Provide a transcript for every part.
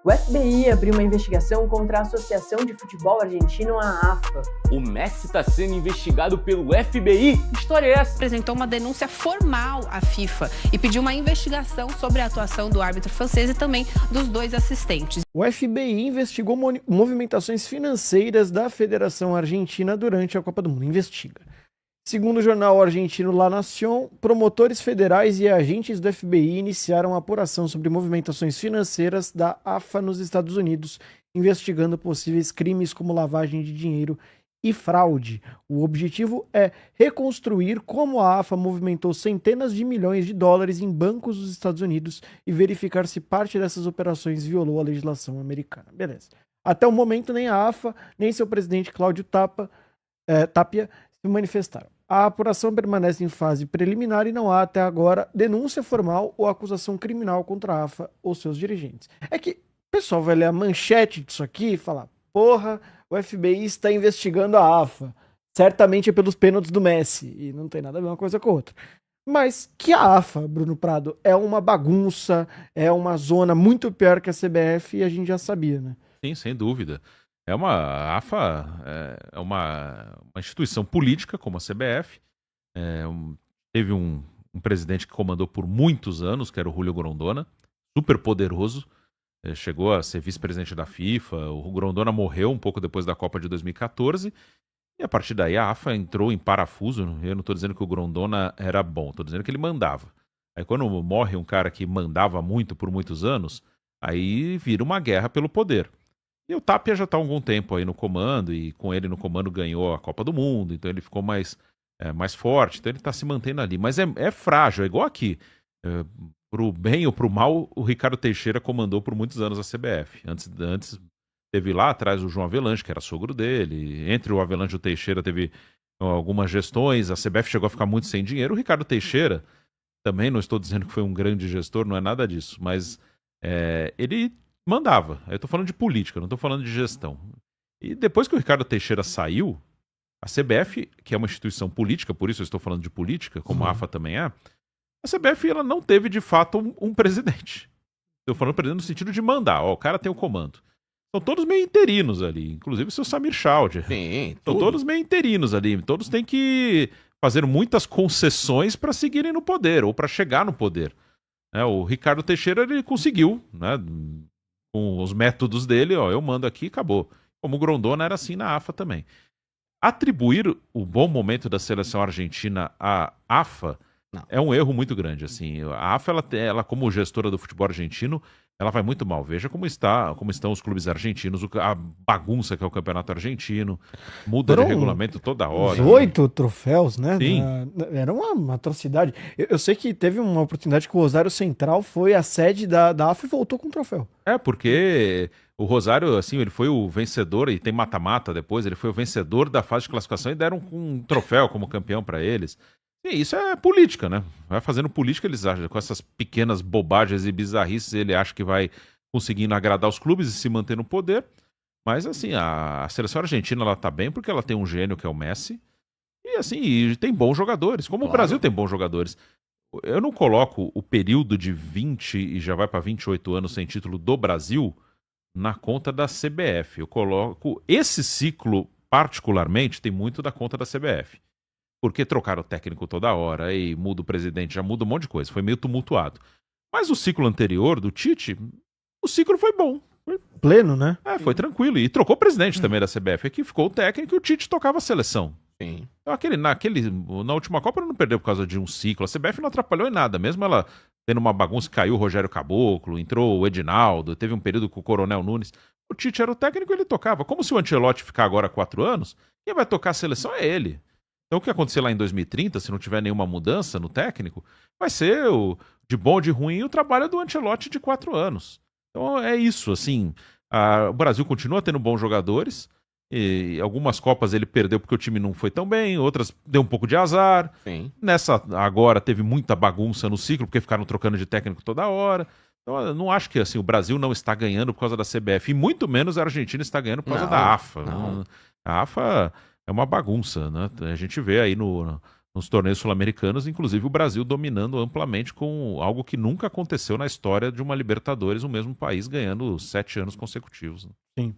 O FBI abriu uma investigação contra a Associação de Futebol Argentino, a AFA. O Messi está sendo investigado pelo FBI? Que história é essa? Apresentou uma denúncia formal à FIFA e pediu uma investigação sobre a atuação do árbitro francês e também dos dois assistentes. O FBI investigou movimentações financeiras da Federação Argentina durante a Copa do Mundo. Investiga. Segundo o jornal argentino La Nación, promotores federais e agentes do FBI iniciaram a apuração sobre movimentações financeiras da AFA nos Estados Unidos, investigando possíveis crimes como lavagem de dinheiro e fraude. O objetivo é reconstruir como a AFA movimentou centenas de milhões de dólares em bancos dos Estados Unidos e verificar se parte dessas operações violou a legislação americana. Beleza. Até o momento, nem a AFA, nem seu presidente Cláudio Tapia se manifestaram. A apuração permanece em fase preliminar e não há até agora denúncia formal ou acusação criminal contra a AFA ou seus dirigentes. É que o pessoal vai ler a manchete disso aqui e falar: porra, o FBI está investigando a AFA. Certamente é pelos pênaltis do Messi. E não tem nada a ver uma coisa com a outra. Mas que a AFA, Bruno Prado, é uma bagunça, é uma zona muito pior que a CBF e a gente já sabia, né? Sim, sem dúvida. A AFA é uma instituição política, como a CBF. Teve um presidente que comandou por muitos anos, que era o Julio Grondona, super poderoso. Chegou a ser vice-presidente da FIFA. O Grondona morreu um pouco depois da Copa de 2014. E a partir daí a AFA entrou em parafuso. Eu não estou dizendo que o Grondona era bom, estou dizendo que ele mandava. Aí quando morre um cara que mandava muito por muitos anos, aí vira uma guerra pelo poder. E o Tapia já está há algum tempo aí no comando, e com ele no comando ganhou a Copa do Mundo, então ele ficou mais forte, então ele está se mantendo ali. Mas é frágil, é igual aqui. Pro bem ou pro mal, o Ricardo Teixeira comandou por muitos anos a CBF. Antes teve lá atrás o João Avelange, que era sogro dele. Entre o Avelange e o Teixeira teve algumas gestões, a CBF chegou a ficar muito sem dinheiro. O Ricardo Teixeira, também não estou dizendo que foi um grande gestor, não é nada disso, mas ele mandava. Eu tô falando de política, não tô falando de gestão. E depois que o Ricardo Teixeira saiu, a CBF, que é uma instituição política, por isso eu estou falando de política, como a AFA também é, a CBF ela não teve de fato um presidente. Estou falando presidente no sentido de mandar. O cara tem o comando. São todos meio interinos ali, inclusive o seu Samir Chaude. Sim, são todos meio interinos ali. Todos têm que fazer muitas concessões para seguirem no poder, ou para chegar no poder. O Ricardo Teixeira ele conseguiu, né? Com os métodos dele, eu mando aqui e acabou. Como o Grondona era assim na AFA também. Atribuir o bom momento da seleção argentina à AFA é um erro muito grande. Assim. A AFA, ela como gestora do futebol argentino, ela vai muito mal. Veja como estão os clubes argentinos, a bagunça que é o campeonato argentino, muda de regulamento toda hora. 8 troféus, né? Sim. Era uma atrocidade. Eu sei que teve uma oportunidade que o Rosário Central foi a sede da AFA e voltou com um troféu. Porque o Rosário, assim, ele foi o vencedor, e tem mata-mata depois, ele foi o vencedor da fase de classificação e deram um troféu como campeão para eles. E isso é política, né? Vai fazendo política, eles acham, com essas pequenas bobagens e bizarrices, ele acha que vai conseguindo agradar os clubes e se manter no poder. Mas, assim, a seleção argentina, ela tá bem porque ela tem um gênio que é o Messi. E, assim, tem bons jogadores. Como o Brasil tem bons jogadores. Eu não coloco o período de 20 e já vai para 28 anos sem título do Brasil na conta da CBF. Eu coloco esse ciclo, particularmente, tem muito da conta da CBF. Porque trocaram o técnico toda hora, e muda o presidente, já muda um monte de coisa. Foi meio tumultuado. Mas o ciclo anterior do Tite, o ciclo foi bom. Foi pleno, né? Foi tranquilo. E trocou o presidente também da CBF. Aqui ficou o técnico e o Tite tocava a seleção. Sim. Então, na última Copa ele não perdeu por causa de um ciclo. A CBF não atrapalhou em nada. Mesmo ela tendo uma bagunça, caiu o Rogério Caboclo, entrou o Edinaldo, teve um período com o Coronel Nunes. O Tite era o técnico e ele tocava. Como se o Ancelotti ficar agora 4 anos, quem vai tocar a seleção é ele. Então o que acontecer lá em 2030, se não tiver nenhuma mudança no técnico, vai ser de bom ou de ruim o trabalho do Ancelotti de 4 anos. Então é isso, assim, o Brasil continua tendo bons jogadores, e algumas Copas ele perdeu porque o time não foi tão bem, outras deu um pouco de azar. Sim. Nessa agora teve muita bagunça no ciclo, porque ficaram trocando de técnico toda hora. Então eu não acho que assim, o Brasil não está ganhando por causa da CBF, e muito menos a Argentina está ganhando por causa da AFA. Não. A AFA... é uma bagunça, né? A gente vê aí nos torneios sul-americanos, inclusive o Brasil dominando amplamente com algo que nunca aconteceu na história de uma Libertadores, o mesmo país ganhando 7 anos consecutivos. Sim.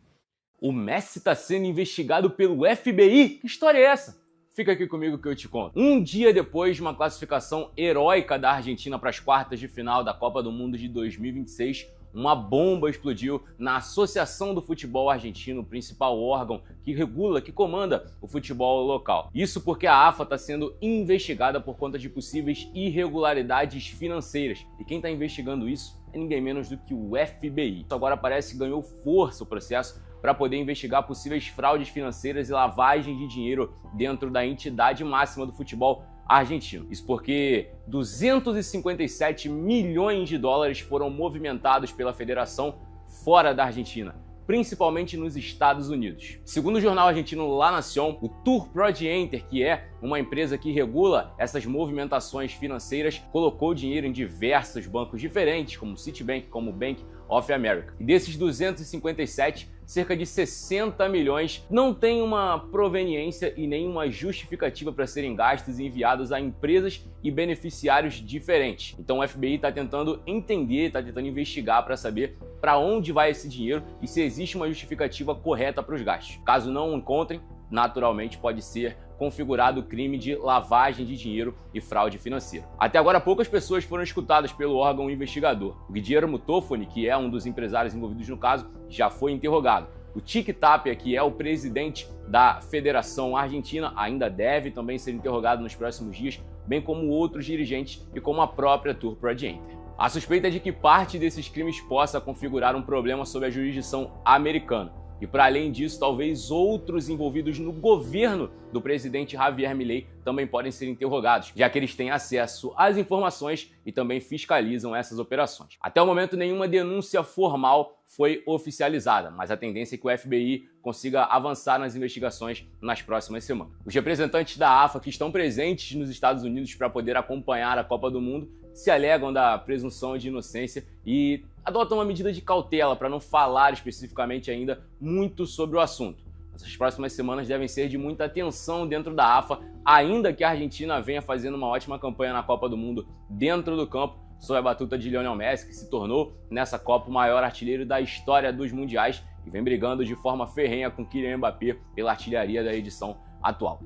O Messi está sendo investigado pelo FBI? Que história é essa? Fica aqui comigo que eu te conto. Um dia depois de uma classificação heróica da Argentina para as quartas de final da Copa do Mundo de 2026, uma bomba explodiu na Associação do Futebol Argentino, o principal órgão que regula, que comanda o futebol local. Isso porque a AFA está sendo investigada por conta de possíveis irregularidades financeiras. E quem está investigando isso é ninguém menos do que o FBI. Agora parece que ganhou força o processo para poder investigar possíveis fraudes financeiras e lavagem de dinheiro dentro da entidade máxima do futebol argentino. Isso porque 257 milhões de dólares foram movimentados pela federação fora da Argentina, principalmente nos Estados Unidos. Segundo o jornal argentino La Nación, o Tour Prodienter, que é uma empresa que regula essas movimentações financeiras, colocou dinheiro em diversos bancos diferentes, como Citibank, como Bank of America. E desses 257, cerca de 60 milhões não tem uma proveniência e nem uma justificativa para serem gastos e enviados a empresas e beneficiários diferentes. Então o FBI está tentando entender, está tentando investigar para saber para onde vai esse dinheiro e se existe uma justificativa correta para os gastos. Caso não encontrem, naturalmente pode ser configurado o crime de lavagem de dinheiro e fraude financeira. Até agora, poucas pessoas foram escutadas pelo órgão investigador. O Guillermo Toffoli, que é um dos empresários envolvidos no caso, já foi interrogado. O Chiqui Tapia, que é o presidente da Federação Argentina, ainda deve também ser interrogado nos próximos dias, bem como outros dirigentes e como a própria Tour Prodienter. A suspeita é de que parte desses crimes possa configurar um problema sob a jurisdição americana. E para além disso, talvez outros envolvidos no governo do presidente Javier Milei também podem ser interrogados, já que eles têm acesso às informações e também fiscalizam essas operações. Até o momento, nenhuma denúncia formal foi oficializada, mas a tendência é que o FBI consiga avançar nas investigações nas próximas semanas. Os representantes da AFA que estão presentes nos Estados Unidos para poder acompanhar a Copa do Mundo se alegam da presunção de inocência e adotam uma medida de cautela para não falar especificamente ainda muito sobre o assunto. Essas próximas semanas devem ser de muita atenção dentro da AFA, ainda que a Argentina venha fazendo uma ótima campanha na Copa do Mundo dentro do campo, sob a batuta de Lionel Messi, que se tornou nessa Copa o maior artilheiro da história dos mundiais e vem brigando de forma ferrenha com Kylian Mbappé pela artilharia da edição atual.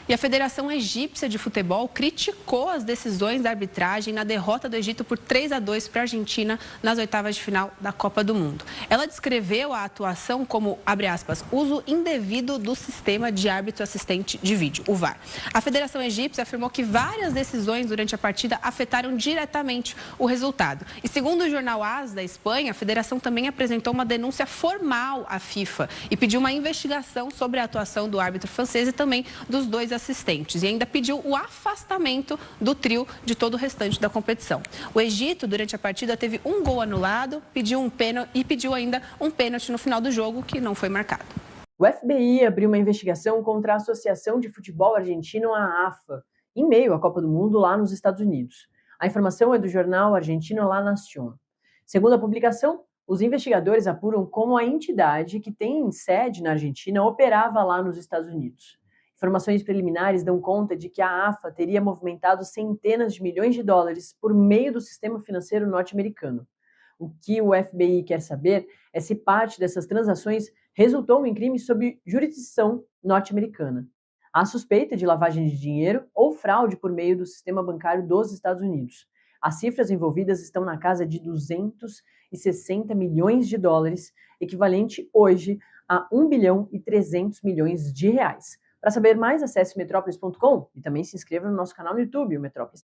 E a Federação Egípcia de Futebol criticou as decisões da arbitragem na derrota do Egito por 3-2 para a Argentina nas oitavas de final da Copa do Mundo. Ela descreveu a atuação como, abre aspas, uso indevido do sistema de árbitro assistente de vídeo, o VAR. A Federação Egípcia afirmou que várias decisões durante a partida afetaram diretamente o resultado. E segundo o jornal AS da Espanha, a Federação também apresentou uma denúncia formal à FIFA e pediu uma investigação sobre a atuação do árbitro francês e também dos dois assistentes, e ainda pediu o afastamento do trio de todo o restante da competição. O Egito, durante a partida, teve um gol anulado, pediu um pênalti e pediu ainda um pênalti no final do jogo, que não foi marcado. O FBI abriu uma investigação contra a Associação de Futebol Argentino, a AFA, em meio à Copa do Mundo lá nos Estados Unidos. A informação é do jornal argentino La Nación. Segundo a publicação, os investigadores apuram como a entidade, que tem sede na Argentina, operava lá nos Estados Unidos. Informações preliminares dão conta de que a AFA teria movimentado centenas de milhões de dólares por meio do sistema financeiro norte-americano. O que o FBI quer saber é se parte dessas transações resultou em crimes sob jurisdição norte-americana. Há suspeita de lavagem de dinheiro ou fraude por meio do sistema bancário dos Estados Unidos. As cifras envolvidas estão na casa de 260 milhões de dólares, equivalente hoje a 1 bilhão e 300 milhões de reais. Para saber mais, acesse metrópolis.com e também se inscreva no nosso canal no YouTube, o Metrópolis.